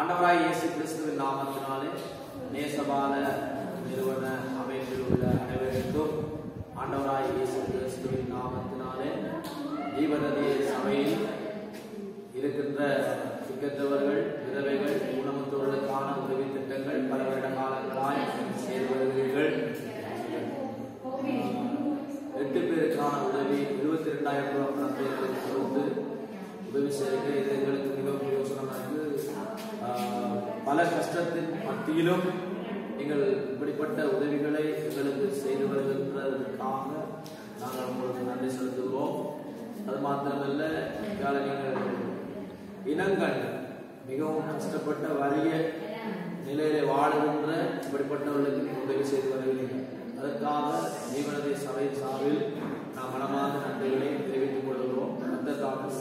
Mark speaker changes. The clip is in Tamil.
Speaker 1: ஆண்டவராய் இயேசு கிறிஸ்துவின் நாமத்தினாலே நேசபால நிறுவன அமைப்பில் உள்ள அனைவருக்கும் ஆண்டவராய் இயேசு கிறிஸ்துவின் நாமத்தினாலே ஜீவநதி சபையில் இருக்கின்ற திக்கற்றவர்கள், விதவைகள், ஊனமுற்றவர்களுக்கான உதவி திட்டங்கள் பல வருட காலங்களாய் செய்து வருகிறீர்கள். 8 பேருக்கான உதவி 72,000 ரூபாய் பணத்தை கொடுத்து உதவி செய்து இது எங்களுக்கு மிகவும் பிரயோசனமாக இருக்கு. பல கஷ்டத்தின் மத்தியிலும் நீங்கள் இப்படிப்பட்ட உதவிகளை எங்களுக்கு செய்து வருகின்றதற்காக நாங்கள் உங்களுக்கு நன்றி செலுத்துகிறோம். அது மாத்திரமல்ல, நீங்கள் இனங்கள் மிகவும் கஷ்டப்பட்ட வறிய நிலையிலே வாழுகின்ற இப்படிப்பட்டவர்களுக்கு உதவி செய்து வருகிறீர்கள். அதற்காக ஜீவநதி சபை சார்பில் நாம் மனமார்ந்த நன்றிகளை தெரிவித்துக் கொள்கிறோம். அந்த தாக்கம்